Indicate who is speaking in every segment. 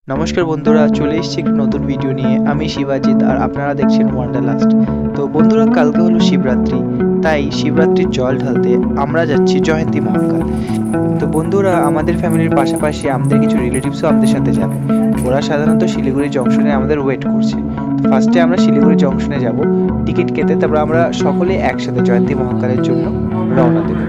Speaker 1: নমস্কার বন্ধুরা, চলে এসেছি একটি নতুন ভিডিও নিয়ে। আমি শিবাজিৎ আর আপনারা দেখছেন ওয়ান্ডারলাস্ট। তো বন্ধুরা, কালকে হলো শিবরাত্রি, তাই শিবরাত্রির জল ঢালতে আমরা যাচ্ছি জয়ন্তী মহাকাল। তো বন্ধুরা, আমাদের ফ্যামিলির পাশাপাশি আমাদের কিছু রিলেটিভসও আমাদের সাথে যাবে। ওরা সাধারণত শিলিগুড়ি জংশনে আমাদের ওয়েট করছে। তো ফার্স্টে আমরা শিলিগুড়ি জংশনে যাব টিকিট কেটে, তারপর আমরা সকলে একসাথে জয়ন্তী মহাকালের জন্য রওনা দেব।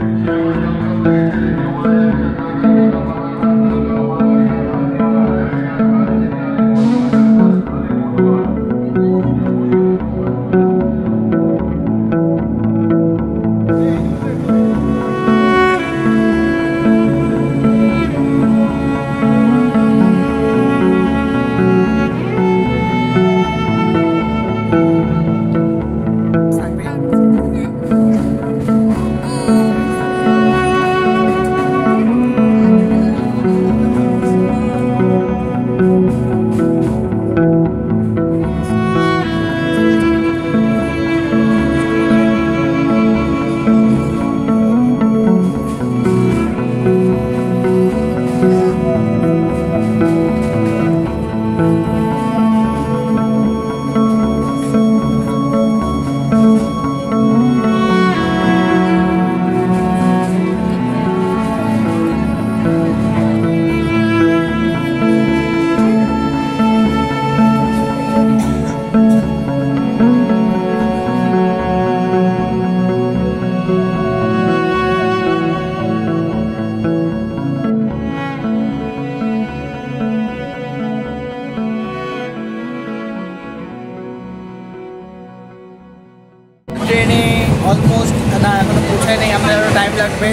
Speaker 2: ট্রেনে অলমোস্ট না, এখনো পৌঁছায় নেই, আমাদের আরও টাইম লাগবে।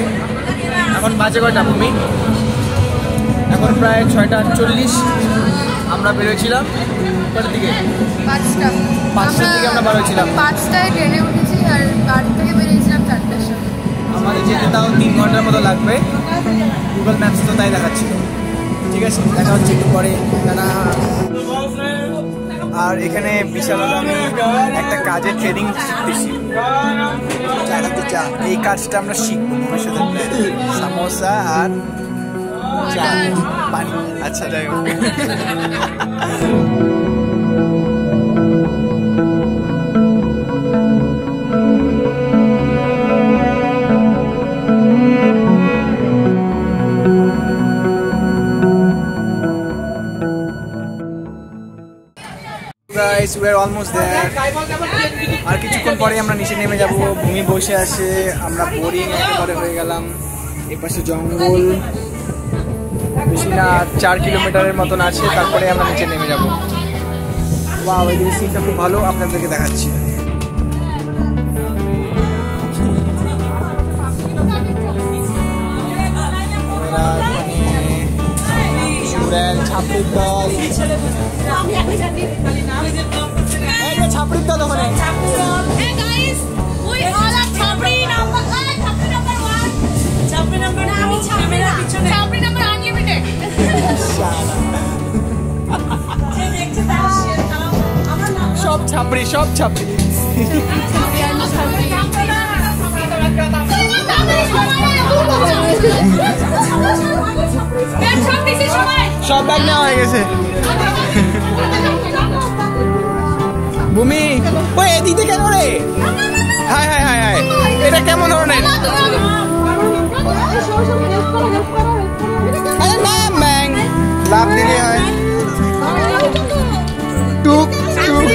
Speaker 2: এখন বাজে কয়টা ভূমি? এখন প্রায় 6:40। আমরা বেরোছিলাম কটার দিকে? 5টার দিকে আমরা বেরোছিলাম।
Speaker 3: 5টায় ট্রেনে উঠেছি আর বাড়ি থেকে বেরিয়েছিলাম 4টার সময়।
Speaker 2: আমাদের যেতে তাও 3 ঘন্টার মতো লাগবে, গুগল ম্যাপস তো তাই দেখাচ্ছিল। ঠিক আছে, দেখা হচ্ছে একটু পরে। আর এখানে বিশাল আমি একটা কাজের ট্রেনিং শিখতেছি। এই কাজটা আমরা শিখবো ভবিষ্যতে, সামোসা আর চা পানি। আচ্ছা, যাই হোক। Guys, we are almost there. আর কিছুক্ষণ পরে আমরা নিচে নেমে যাব। ভূমি বসে আছে, আমরা বোরিং একেবারে হয়ে গেলাম। এই পাশে জঙ্গল, বেশি না 4 কিলোমিটারের মতন আছে, তারপরে আমরা নিচে নেমে যাব। ওয়াও, এই সিনটা খুব ভালো, আপনাদেরকে দেখাচ্ছি। ছাপড়ির দল, ছাপড়ির দল ওখানে। সব ছাপড়ি, সব ছাপড়ি। সব ব্যাগ নেওয়া হয়ে গেছে। ভূমি, ওই এদিকে কেন রে? হাই হাই হাই হাই, এটা কেমন ধরনের? লাভ দিলে হয়। টুক টুক।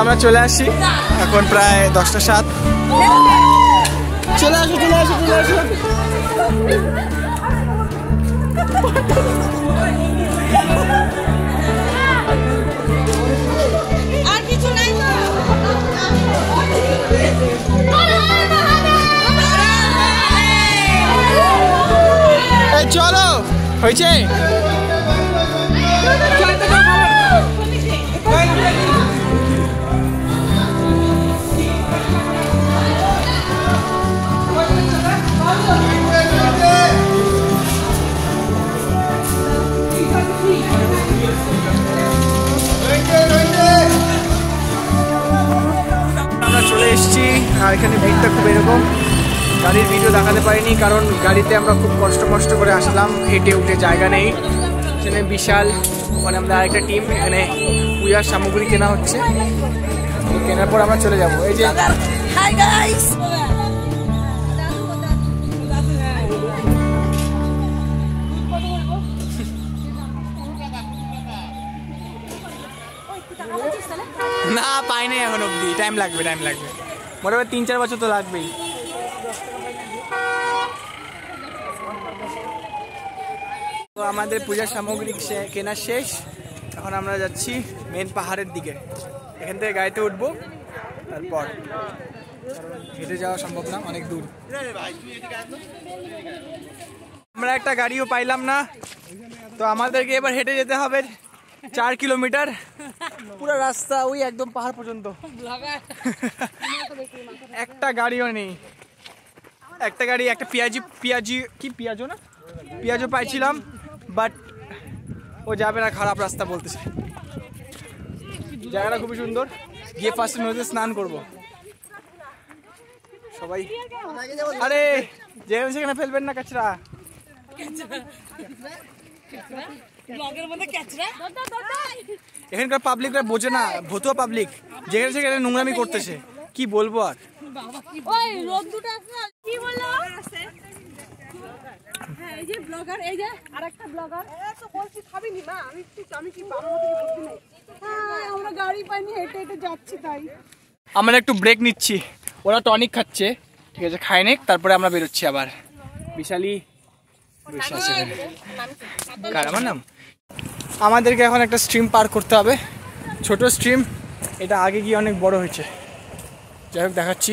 Speaker 2: আমরা চলে আসি, এখন প্রায় 10:07। চলে আসো, চলে আসো, চলে আসো।
Speaker 3: আর কিছু নাই তো?
Speaker 2: চলো, হয়েছে। এসেছি আর এখানে ভিড়টা খুব এরকম। গাড়ির ভিডিও দেখাতে পারিনি কারণ গাড়িতে আমরা খুব কষ্ট করে আসলাম, হেঁটে উঠে জায়গা নেই। এখানে বিশাল মানে আমাদের আরেকটা টিম, এখানে পূজার সামগ্রী কেনা হচ্ছে, কেনার পর আমরা চলে যাবো। এই যে
Speaker 3: হাই গাইস,
Speaker 2: না পাইনি এখন অব্দি, টাইম লাগবে মোটামুটি 3-4 বছর তো লাগবেই। তো আমাদের পূজার সামগ্রী কেনা শেষ, এখন আমরা যাচ্ছি মেন পাহাড়ের দিকে। এখান থেকে গাড়িতে উঠবো, তারপর হেঁটে যাওয়া সম্ভব না, অনেক দূর। আমরা একটা গাড়িও পাইলাম না, তো আমাদেরকে এবার হেঁটে যেতে হবে 4 কিলোমিটার পুরো রাস্তা, ওই একদম পাহাড় পর্যন্ত। একটা গাড়িও নেই, একটা গাড়ি একটা পেঁয়াজও পাইছিলাম, বাট ও যাবে না, খারাপ রাস্তা বলতেছে। জায়গাটা খুবই সুন্দর, গিয়ে ফার্স্টে নদীতে স্নান করবো সবাই। আরে যেখানে সেখানে ফেলবেন না কাচরা, এখানকার পাবলিকরা বোঝে না, ভতুয়া পাবলিক যেখানে সেখানে নোংরামি করতেছে, কি বলবো আর। আমরা একটু ব্রেক নিচ্ছি, ওরা টনিক খাচ্ছে, ঠিক আছে খাই নেক, তারপরে আমরা বেরোচ্ছি আবার। বিশালী কার আমার নাম। আমাদেরকে এখন একটা স্ট্রিম পার করতে হবে, ছোট স্ট্রিম, এটা আগে গিয়ে অনেক বড় হয়েছে। যাই হোক দেখাচ্ছি,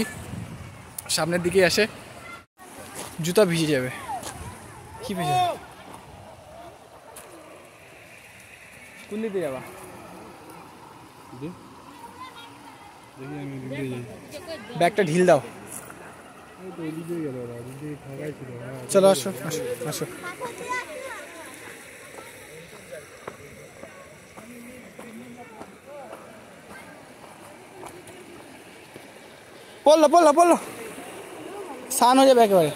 Speaker 2: সামনের দিকে আসে, জুতা ভিজে যাবে। কি ভিজে কোন দিকে যাবা? ব্যাগটা ঢিল দাও। চলো আসো আসো আসো। পড়লো স্নান হয়ে যাবে একেবারে।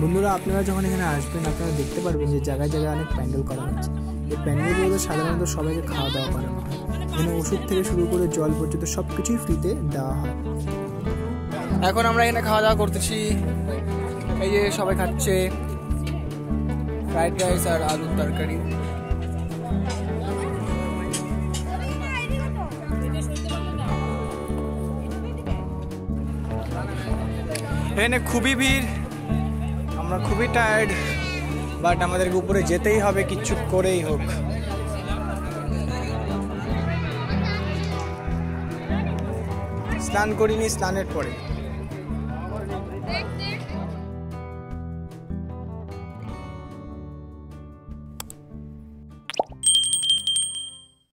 Speaker 2: বন্ধুরা, আপনারা যখন এখানে আসবেন আপনারা দেখতে পারবেন যে জায়গায় জায়গায় অনেক প্যান্ডেল করা হচ্ছে। এই প্যান্ডেলগুলো সাধারণত সবাইকে খাওয়া দাওয়া করানো হয়, এখানে ওষুধ থেকে শুরু করে জল পর্যন্ত সব কিছুই ফ্রিতে দেওয়া হয়। এখন আমরা এখানে খাওয়া দাওয়া করতেছি, এই যে সবাই খাচ্ছে ফ্রাইড রাইস আর আলুর তরকারি। এখানে খুবই ভিড়, আমরা খুবই টায়ার্ড, বাট আমাদেরকে উপরে যেতেই হবে কিচ্ছু করেই হোক। স্নান করিনি, স্নানের পরে।